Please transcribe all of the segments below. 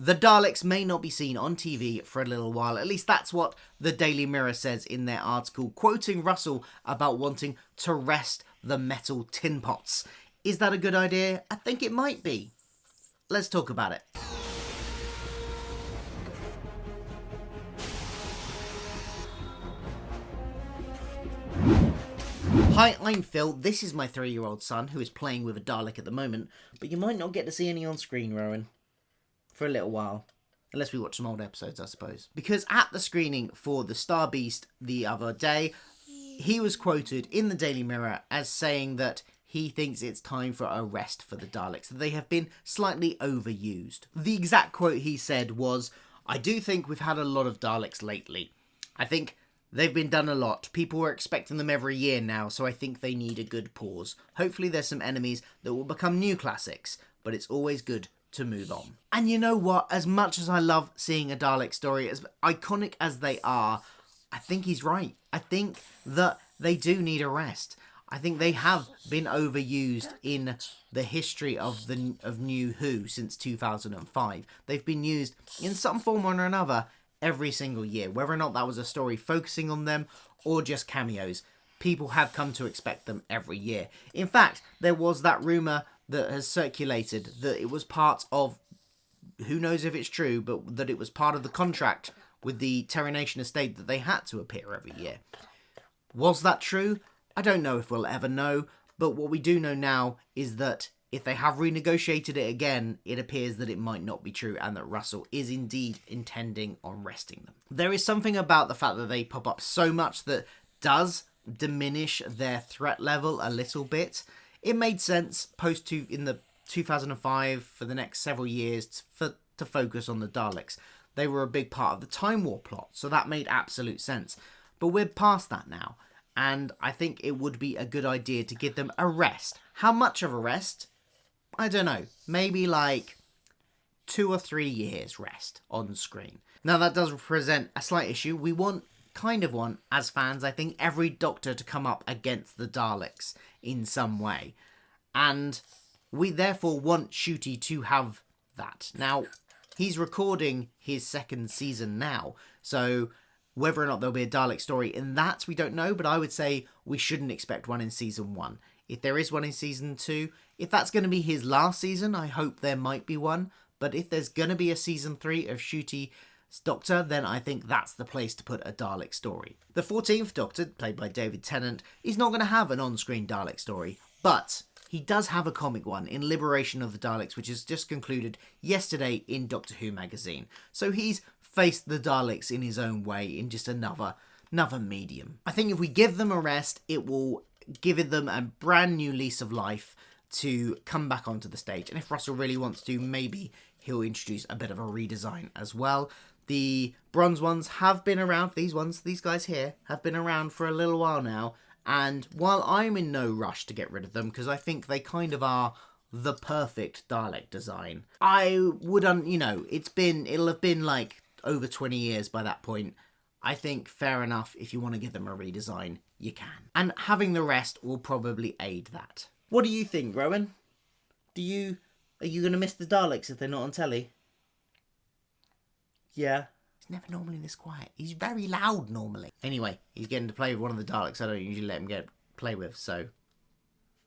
The Daleks may not be seen on TV for a little while. At least that's what the Daily Mirror says in their article, quoting Russell about wanting to rest the metal tin pots. Is that a good idea? I think it might be. Let's talk about it. Hi, I'm Phil. This is my 3-year-old son who is playing with a Dalek at the moment, but you might not get to see any on screen, Rowan, for a little while. Unless we watch some old episodes, I suppose. Because at the screening for The Star Beast the other day, he was quoted in the Daily Mirror as saying that he thinks it's time for a rest for the Daleks, that they have been slightly overused. The exact quote he said was, "I do think we've had a lot of Daleks lately. I think they've been done a lot. People are expecting them every year now, so I think they need a good pause. Hopefully there's some enemies that will become new classics, but it's always good to move on." And you know what? As much as I love seeing a Dalek story, as iconic as they are, I think he's right. I think that they do need a rest. I think they have been overused in the history of New Who since 2005. They've been used in some form or another every single year, whether or not that was a story focusing on them or just cameos. People have come to expect them every year. In fact, there was that rumour that has circulated that it was part of, who knows if it's true, but that it was part of the contract with the Terry Nation estate that they had to appear every year. Was that true? I don't know if we'll ever know, but what we do know now is that if they have renegotiated it again, it appears that it might not be true and that Russell is indeed intending on resting them. There is something about the fact that they pop up so much that does diminish their threat level a little bit. It made sense in the 2005 for the next several years to focus on the Daleks. They were a big part of the Time War plot, so that made absolute sense. But we're past that now, and I think it would be a good idea to give them a rest. How much of a rest? I don't know. Maybe like 2 or 3 years rest on screen. Now that does present a slight issue. We want, as fans, I think, every Doctor to come up against the Daleks in some way. And we therefore want Ncuti to have that. Now, he's recording his 2nd season now, so whether or not there'll be a Dalek story in that, we don't know, but I would say we shouldn't expect one in season 1. If there is one in season 2, if that's going to be his last season, I hope there might be one, but if there's going to be a season 3 of Ncuti's Doctor, then I think that's the place to put a Dalek story. The 14th Doctor, played by David Tennant, is not going to have an on-screen Dalek story, but he does have a comic one in Liberation of the Daleks, which has just concluded yesterday in Doctor Who magazine. So he's faced the Daleks in his own way in just another medium. I think if we give them a rest, it will give them a brand new lease of life to come back onto the stage. And if Russell really wants to, maybe he'll introduce a bit of a redesign as well. The bronze ones have been around, these guys here, have been around for a little while now. And while I'm in no rush to get rid of them, because I think they kind of are the perfect Dalek design, I would, it'll have been like over 20 years by that point. I think fair enough, if you want to give them a redesign, you can. And having the rest will probably aid that. What do you think, Rowan? Are you going to miss the Daleks if they're not on telly? Yeah. He's never normally this quiet. He's very loud normally. Anyway, he's getting to play with one of the Daleks I don't usually let him play with, so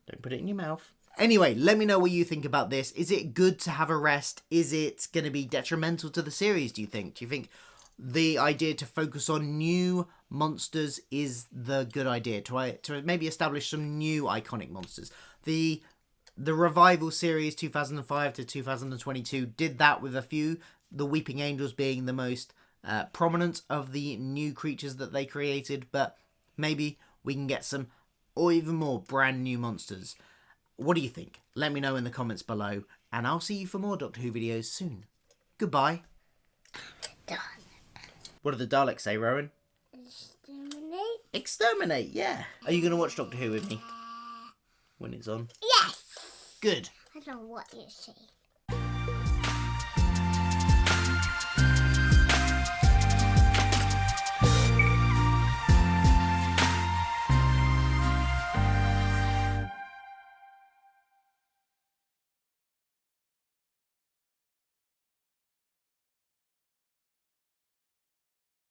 don't put it in your mouth. Anyway, let me know what you think about this. Is it good to have a rest? Is it going to be detrimental to the series, do you think? Do you think the idea to focus on new monsters is the good idea? To maybe establish some new iconic monsters? The revival series 2005 to 2022 did that with a few, the Weeping Angels being the most prominent of the new creatures that they created, but maybe we can get some or even more brand new monsters. What do you think? Let me know in the comments below, and I'll see you for more Doctor Who videos soon. Goodbye. Done. What do the Daleks say, Rowan? Exterminate? Exterminate, yeah. Are you going to watch Doctor Who with me when it's on? Yes. Good. I don't know what you say.